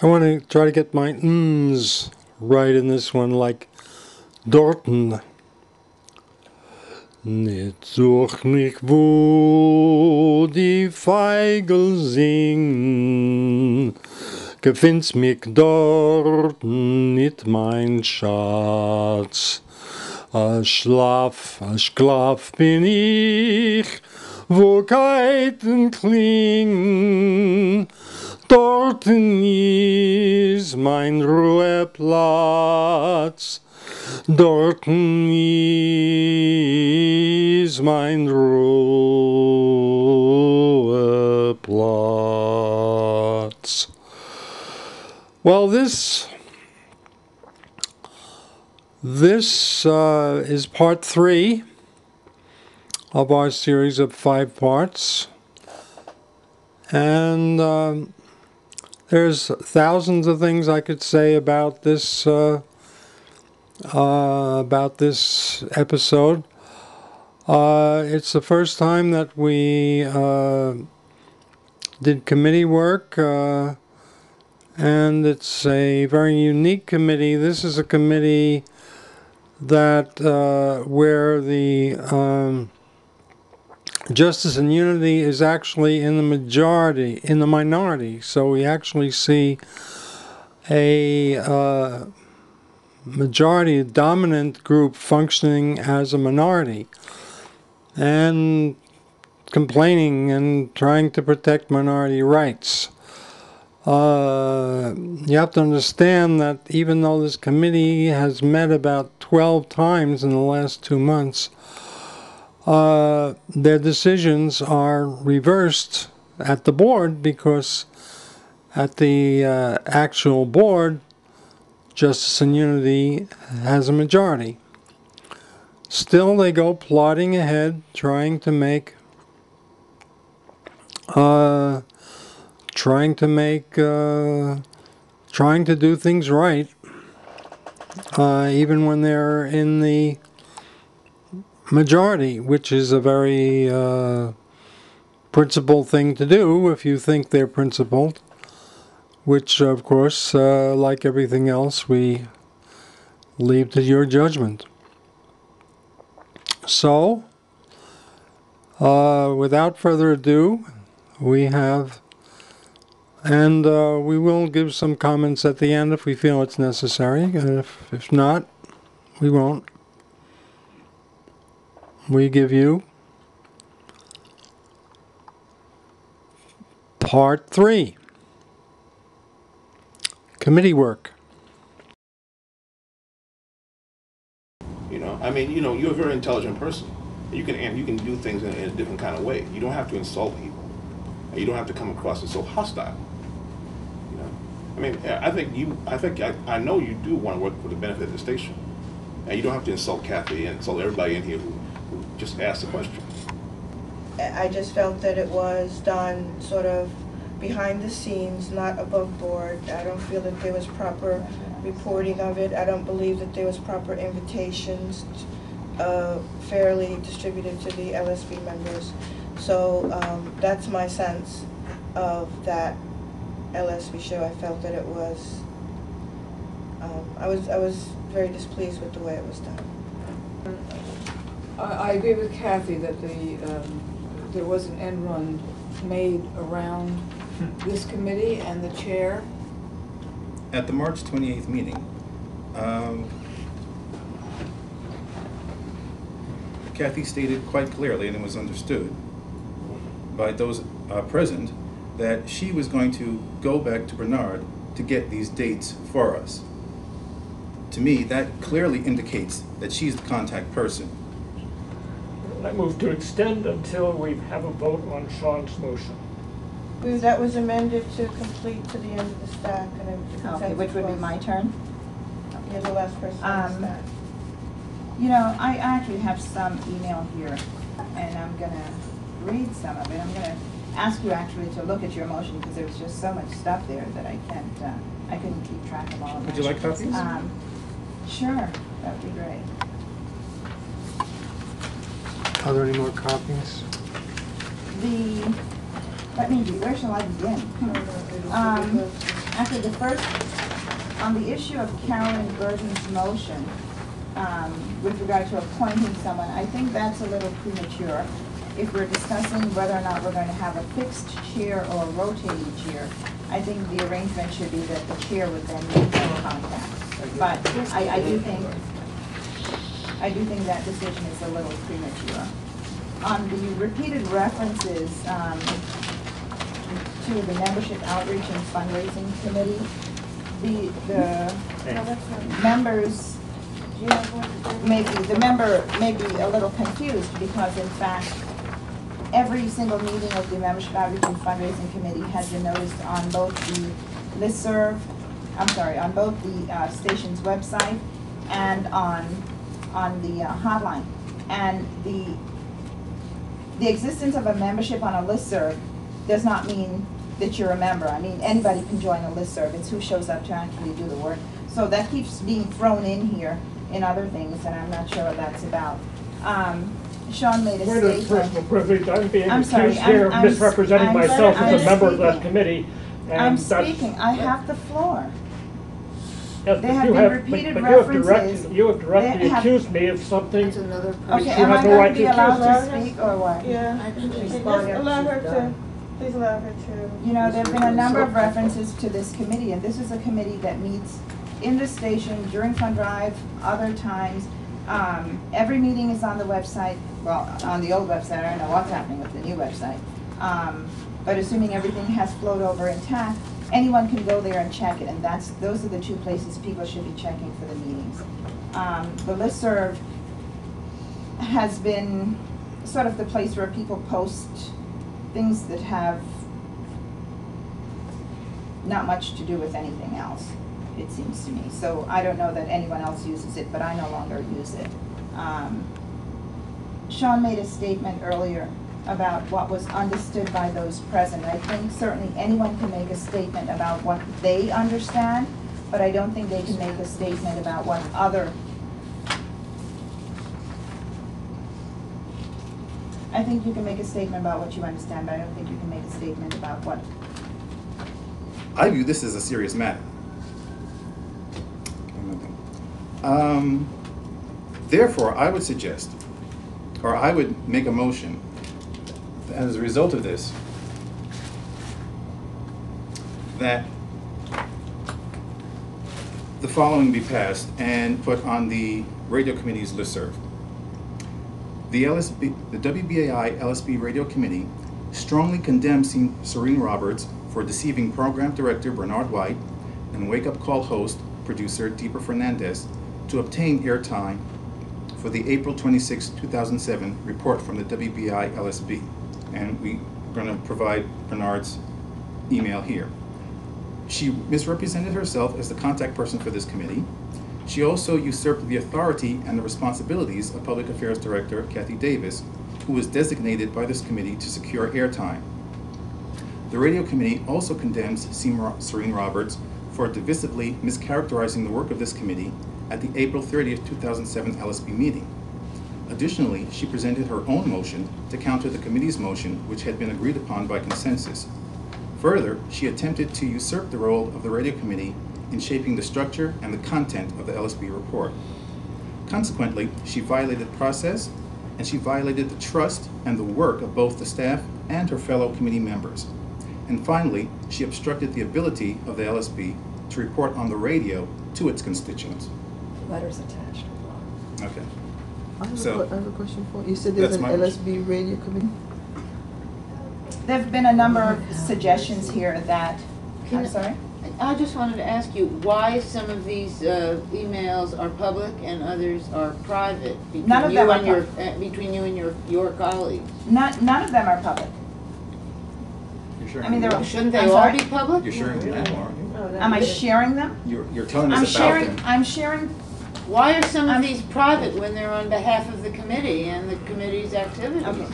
I want to try to get my m's right in this one, like dorten. Nicht such mich, wo die Feigl singen, gefind's mich dort nicht mein Schatz. A Schlaf bin ich, wo Keiten klingen, dorten ist mein Ruheplatz. Dorten ist mein Ruheplatz. Well, this is part 3 of our series of 5 parts, and there's thousands of things I could say about this episode. It's the first time that we did committee work, and it's a very unique committee. This is a committee that where the Justice and Unity is actually in the minority. So we actually see a majority, a dominant group functioning as a minority and complaining and trying to protect minority rights. You have to understand that even though this committee has met about 12 times in the last 2 months, their decisions are reversed at the board, because at the actual board, Justice and Unity has a majority. Still, they go plodding ahead, trying to do things right, even when they're in the majority, which is a very principled thing to do if you think they're principled, which, of course, like everything else, we leave to your judgment. So, without further ado, we have, and we will give some comments at the end if we feel it's necessary, and if not, we won't. We give you Part 3, Committee Work. I mean, you're a very intelligent person. You can do things in a different kind of way. You don't have to insult people. You don't have to come across as so hostile. I mean, I know you do want to work for the benefit of the station, and you don't have to insult Kathy and insult everybody in here who just asked a question. I just felt that it was done sort of behind the scenes, not above board. I don't feel that there was proper reporting of it. I don't believe that there was proper invitations fairly distributed to the LSB members. So that's my sense of that LSB show. I felt that it was, I was very displeased with the way it was done. I agree with Kathy that there was an end run made around this committee and the chair. At the March 28th meeting, Kathy stated quite clearly, and it was understood by those present, that she was going to go back to Bernard to get these dates for us. To me, that clearly indicates that she's the contact person. I move to extend until we have a vote on Sean's motion. That was amended to complete to the end of the stack. And okay, which would be my turn? You're the last person on the stack. I actually have some email here, and I'm going to read some of it. I'm going to ask you actually to look at your motion, because there was just so much stuff there that I couldn't keep track of all of it. Would you like copies? Sure, that would be great. Are there any more copies? Let me do, where shall I begin? Actually, the first, on the issue of Carolyn Birden's motion, with regard to appointing someone, I think that's a little premature. If we're discussing whether or not we're going to have a fixed chair or a rotating chair, I think the arrangement should be that the chair would then make contact. But I do think that decision is a little premature. On the repeated references to the Membership Outreach and Fundraising Committee, the members the member may be a little confused because in fact every single meeting of the Membership Outreach and Fundraising Committee has been noticed on both the listserv, on both the station's website and on the hotline. And the existence of a membership on a listserv does not mean that you're a member. I mean, anybody can join a listserv. It's who shows up to actually do the work. So that keeps being thrown in here in other things, and I'm not sure what that's about. Sean made a statement. Personal privilege. I'm being I'm sorry, accused here of misrepresenting myself as a member of that committee. And I'm speaking. I have the floor. Yes, There have been repeated references. You have directly accused me of something. Okay, You am I have no going right to be to allowed to accuse speak or what? Yeah, just allow her to, please allow her to. You know, there have been a number of references to this committee, and this is a committee that meets in the station during fund drive, other times. Every meeting is on the website, well, on the old website. I don't know what's happening with the new website. But assuming everything has flowed over intact, anyone can go there and check it, and those are the two places people should be checking for the meetings. The listserv has been sort of the place where people post things that have not much to do with anything else, it seems to me. So I don't know that anyone else uses it, but I no longer use it. Sean made a statement earlier about what was understood by those present. I think certainly anyone can make a statement about what they understand, but I don't think they can make a statement about what I think you can make a statement about what you understand, but I don't think you can make a statement about what. I view this as a serious matter. Therefore, I would suggest, or I would make a motion that as a result of this, that the following be passed and put on the radio committee's listserv. The WBAI LSB Radio Committee strongly condemns Cerene Roberts for deceiving Program Director Bernard White and Wake Up Call host, producer Deepa Fernandez to obtain airtime for the April 26, 2007 report from the WBAI LSB. And we're going to provide Bernard's email here. She misrepresented herself as the contact person for this committee. She also usurped the authority and the responsibilities of Public Affairs Director Kathy Davis, who was designated by this committee to secure airtime. The radio committee also condemns Cerene Roberts for divisively mischaracterizing the work of this committee at the April 30th, 2007 LSB meeting. Additionally, she presented her own motion to counter the committee's motion, which had been agreed upon by consensus. Further, she attempted to usurp the role of the radio committee in shaping the structure and the content of the LSB report. Consequently, she violated process, and she violated the trust and the work of both the staff and her fellow committee members. And finally, she obstructed the ability of the LSB to report on the radio to its constituents. Letters attached. Okay. I have a question for you. You said there's an LSB radio committee? There have been a number of suggestions here that, I'm sorry? I just wanted to ask you why some of these emails are public and others are private between None of them are between you and your colleagues. None of them are public. You're sharing I mean, they're, Shouldn't they I'm all sorry? be public? You're sharing them, aren't you? Am I sharing them? Your tone is about them. I'm sharing. Why are some of these private when they're on behalf of the committee and the committee's activities? Okay.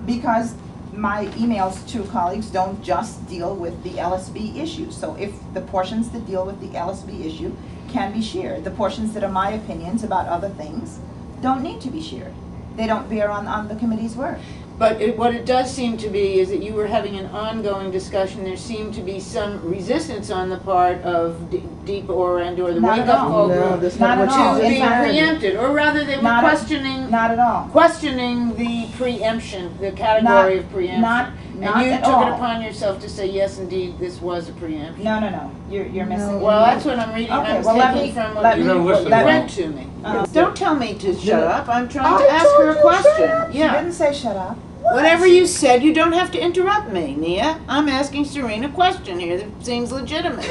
Because my emails to colleagues don't just deal with the LSB issue. So if the portions that deal with the LSB issue can be shared, the portions that are my opinions about other things don't need to be shared. They don't bear on the committee's work. But what it does seem to be is that you were having an ongoing discussion. There seemed to be some resistance on the part of Deep or the Not at Wake Up all. Call No, group that's Not not at what all. you to In be fact, preempted, or rather they were Not at- questioning Not at all. the preemption, the category of preemption. not and you at took it all. upon yourself to say, yes, indeed, this was a preemption. No. You're missing. Well, that's what I'm reading. Okay, I was well, let taking me- from let what me- you listen read to to me. Uh, Don't tell me to shut up. I'm trying to I ask told her a you question. shut up. She Yeah. didn't say shut up. Whatever you said, you don't have to interrupt me, Nia. I'm asking Cerene a question here that seems legitimate.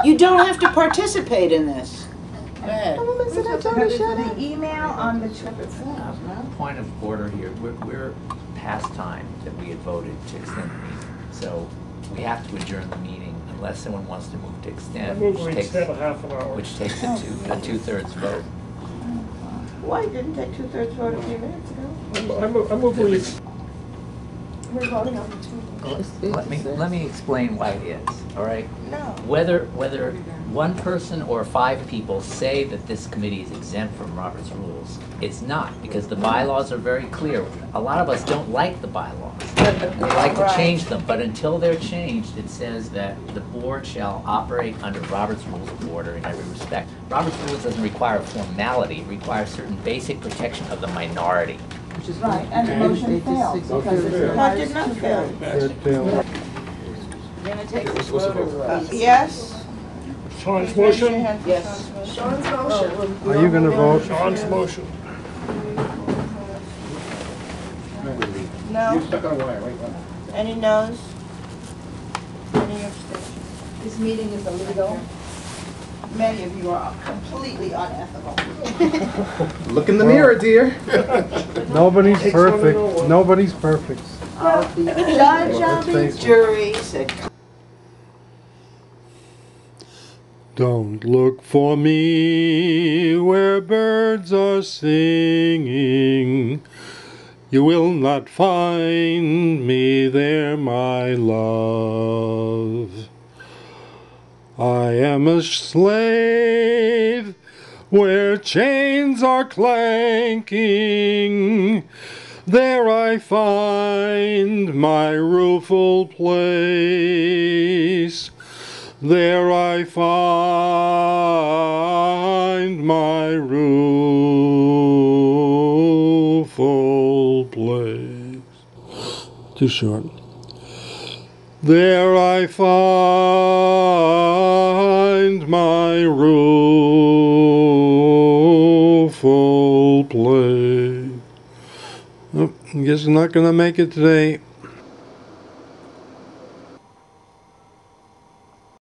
You don't have to participate in this. Go ahead. Woman said I told her shut The up. email on the Point of order here, we're past time that we had voted to extend the meeting. So we have to adjourn the meeting unless someone wants to move to I extend, move we extend a half an hour. which takes a two-thirds vote. Why you didn't take 2/3 vote a few minutes ago? I move we, We're voting on the Let me explain why it is, all right? No. Whether one person or 5 people say that this committee is exempt from Robert's rules, it's not, because the bylaws are very clear. A lot of us don't like the bylaws. We like to change them, but until they're changed, it says that the board shall operate under Robert's Rules of Order in every respect. Robert's Rules doesn't require formality, it requires certain basic protection of the minority. Which is Right, and the motion failed. because it No, it did not fail. It failed. We're gonna take this vote or what? Yes? Sean's Raise your motion, hand for Yes. Sean's motion. Are you going to vote? Sean's motion. No? Stuck on a wire, right? Any no's? Any abstentions? This meeting is illegal. Many of you are completely unethical. Look in the mirror, dear. Nobody's Takes one to perfect. know one. Nobody's perfect. Judge, I'll be Let's face it. jury, said Don't look for me where birds are singing. You will not find me there, my love. I am a slave where chains are clanking. There I find my rueful place. There I find my rueful place. Too short. There I find my rueful place. Oh, I guess I'm not going to make it today.